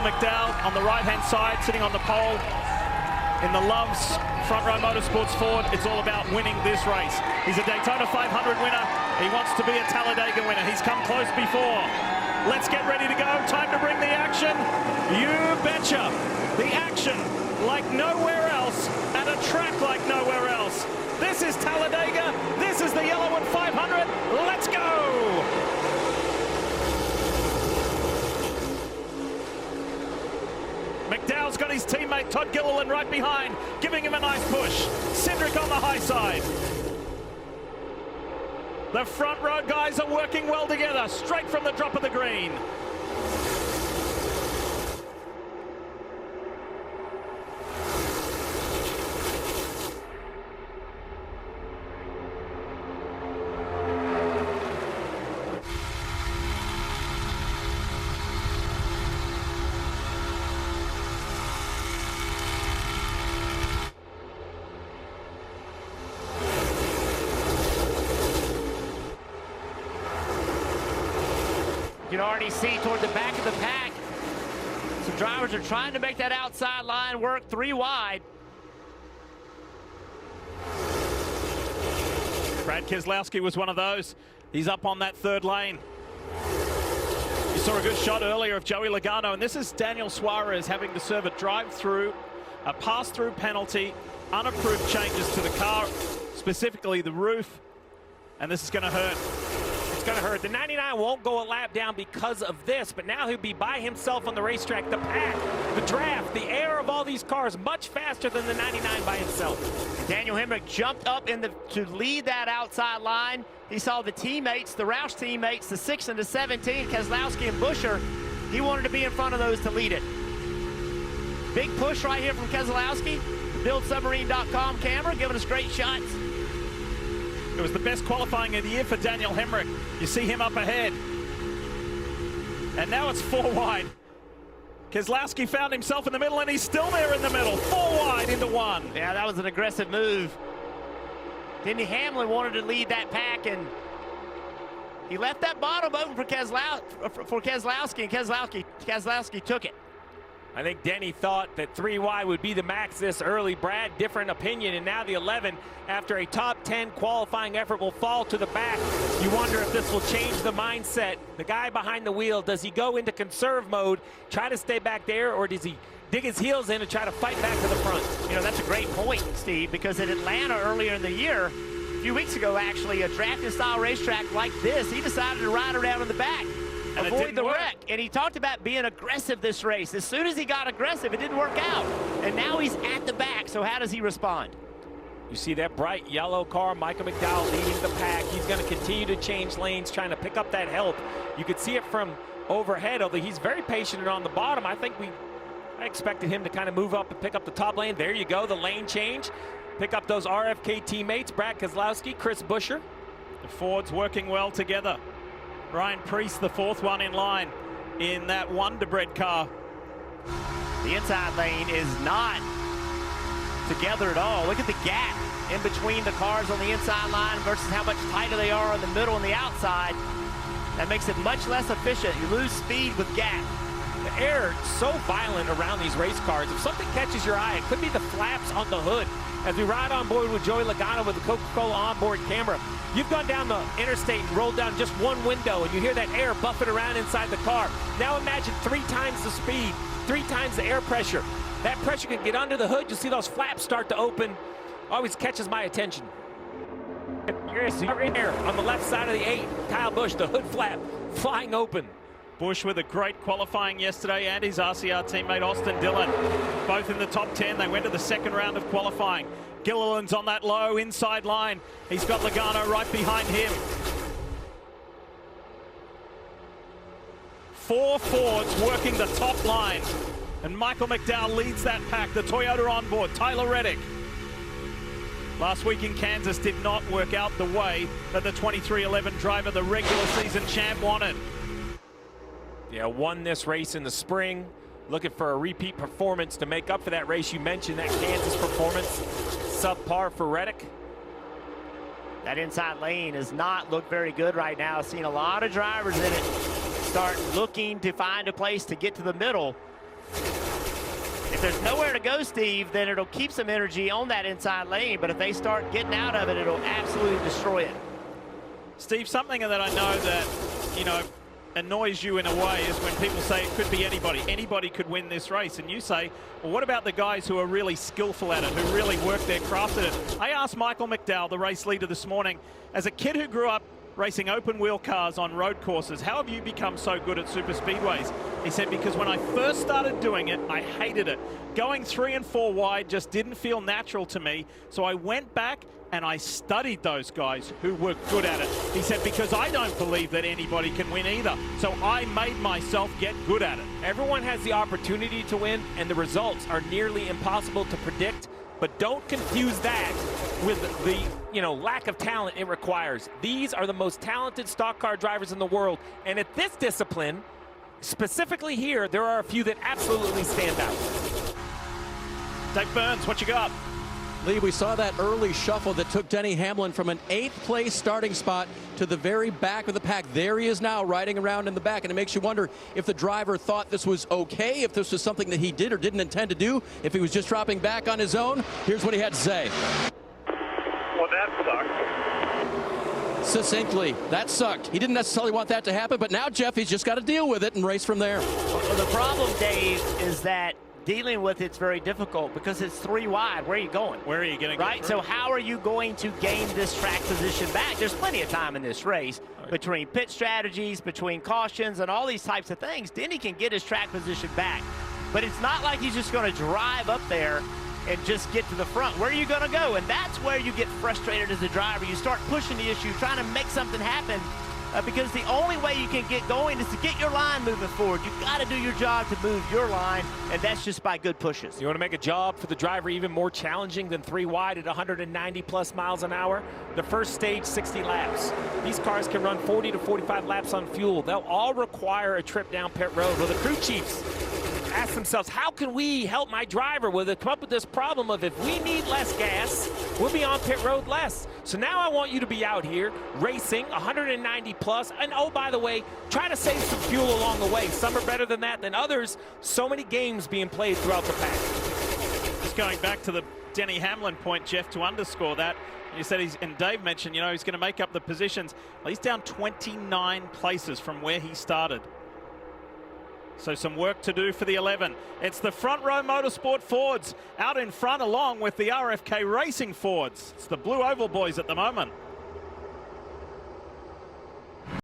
McDowell on the right-hand side, sitting on the pole. In the Loves Front Row Motorsports Ford, it's all about winning this race. He's a Daytona 500 winner. He wants to be a Talladega winner. He's come close before. Let's get ready to go. Time to bring the action. You betcha. The action like nowhere else at a track like nowhere else. This is Talladega. This is the Yellawood 500. Let's go. McDowell's got his teammate Todd Gilliland right behind, giving him a nice push. Cindric on the high side. The front row guys are working well together, straight from the drop of the green. You can already see toward the back of the pack, some drivers are trying to make that outside line work 3 wide. Brad Keselowski was one of those. He's up on that third lane. You saw a good shot earlier of Joey Logano, and this is Daniel Suarez having to serve a drive-through, a pass-through penalty, unapproved changes to the car, specifically the roof, and this is going to hurt. It's going to hurt. The 99 won't go a lap down because of this, but now he'll be by himself on the racetrack. The pack, the draft, the air of all these cars much faster than the 99 by himself. Daniel Hemrick jumped up to lead that outside line. He saw the teammates, the Roush teammates, the 6 and the 17, Keselowski and Buescher. He wanted to be in front of those to lead it. Big push right here from Keselowski. BuildSubmarine.com camera giving us great shots. It was the best qualifying of the year for Daniel Hemrick. You see him up ahead. And now it's 4 wide. Keselowski found himself in the middle, and he's still there in the middle. 4 wide into 1. Yeah, that was an aggressive move. Denny Hamlin wanted to lead that pack, and he left that bottom open for Keselowski, and Keselowski took it. I think Denny thought that 3 wide would be the max this early. Brad, different opinion, and now the 11, after a top 10 qualifying effort, will fall to the back. You wonder if this will change the mindset. The guy behind the wheel, does he go into conserve mode, try to stay back there, or does he dig his heels in and try to fight back to the front? You know, that's a great point, Steve, because at Atlanta earlier in the year, a few weeks ago actually, a drafting style racetrack like this, he decided to ride around in the back. And avoid the wreck. And he talked about being aggressive this race. As soon as he got aggressive, it didn't work out. And now he's at the back, so how does he respond? You see that bright yellow car, Michael McDowell leading the pack. He's going to continue to change lanes, trying to pick up that help. You could see it from overhead, although he's very patient on the bottom. I expected him to kind of move up and pick up the top lane. There you go, the lane change. Pick up those RFK teammates, Brad Keselowski, Chris Buescher. The Fords working well together. Ryan Preece, the 4th one in line in that Wonder Bread car. The inside lane is not together at all. Look at the gap in between the cars on the inside line versus how much tighter they are on the middle and the outside. That makes it much less efficient. You lose speed with gap. The air is so violent around these race cars. If something catches your eye, it could be the flaps on the hood. As we ride on board with Joey Logano with the Coca-Cola onboard camera, you've gone down the interstate and rolled down just one window, and you hear that air buffing around inside the car. Now imagine 3 times the speed, 3 times the air pressure. That pressure can get under the hood. You'll see those flaps start to open. Always catches my attention. You're in there on the left side of the 8. Kyle Busch, the hood flap flying open. Busch with a great qualifying yesterday, and his RCR teammate Austin Dillon, both in the top 10. They went to the 2nd round of qualifying. Gilliland's on that low inside line. He's got Logano right behind him. 4 Fords working the top line, and Michael McDowell leads that pack. The Toyota onboard, Tyler Reddick. Last week in Kansas did not work out the way that the 2311 driver, the regular season champ, wanted. Yeah, won this race in the spring. Looking for a repeat performance to make up for that race. You mentioned that Kansas performance. Subpar for Reddick. That inside lane does not look very good right now. Seen a lot of drivers in it start looking to find a place to get to the middle. If there's nowhere to go, Steve, then it'll keep some energy on that inside lane. But if they start getting out of it, it'll absolutely destroy it. Steve, something that I know that, you know, annoys you in a way is when people say it could be anybody. Anybody could win this race. And you say, well, what about the guys who are really skillful at it, who really work their craft at it? I asked Michael McDowell, the race leader, this morning, as a kid who grew up racing open wheel cars on road courses, how have you become so good at super speedways? He said, because when I first started doing it, I hated it. Going 3 and 4 wide just didn't feel natural to me. So I went back and I studied those guys who were good at it. He said, because I don't believe that anybody can win either. So I made myself get good at it. Everyone has the opportunity to win, and the results are nearly impossible to predict. But don't confuse that with the, you know, lack of talent it requires. These are the most talented stock car drivers in the world. And at this discipline, specifically here, there are a few that absolutely stand out. Dave Burns, what you got? Lee, we saw that early shuffle that took Denny Hamlin from an 8th place starting spot to the very back of the pack. There he is now riding around in the back, and it makes you wonder if the driver thought this was okay, if this was something that he did or didn't intend to do, if he was just dropping back on his own. Here's what he had to say. Well, that sucked. Succinctly, that sucked. He didn't necessarily want that to happen, but now, Jeff, he's just got to deal with it and race from there. Well, the problem, Dave, is that dealing with it's very difficult because it's 3 wide. Where are you going? Where are you going? Right? So how are you going to gain this track position back? There's plenty of time in this race between pit strategies, between cautions, and all these types of things. Denny can get his track position back. But it's not like he's just going to drive up there and just get to the front. Where are you going to go? And that's where you get frustrated as a driver. You start pushing the issue, trying to make something happen. Because the only way you can get going is to get your line moving forward. You've got to do your job to move your line, and that's just by good pushes. You want to make a job for the driver even more challenging than 3 wide at 190 plus miles an hour? The first stage, 60 laps. These cars can run 40 to 45 laps on fuel. They'll all require a trip down pit road. Well, the crew chiefs ask themselves, how can we help my driver? Well, they come up with this problem of if we need less gas, we'll be on pit road less. So now I want you to be out here racing 190 plus, and oh, by the way, try to save some fuel along the way. Some are better than that than others. So many games being played throughout the pack. Just going back to the Denny Hamlin point, Jeff, to underscore that, you said and Dave mentioned, you know, he's going to make up the positions. Well, he's down 29 places from where he started. So some work to do for the 11. It's the Front Row Motorsport Fords out in front along with the RFK Racing Fords. It's the Blue Oval boys at the moment.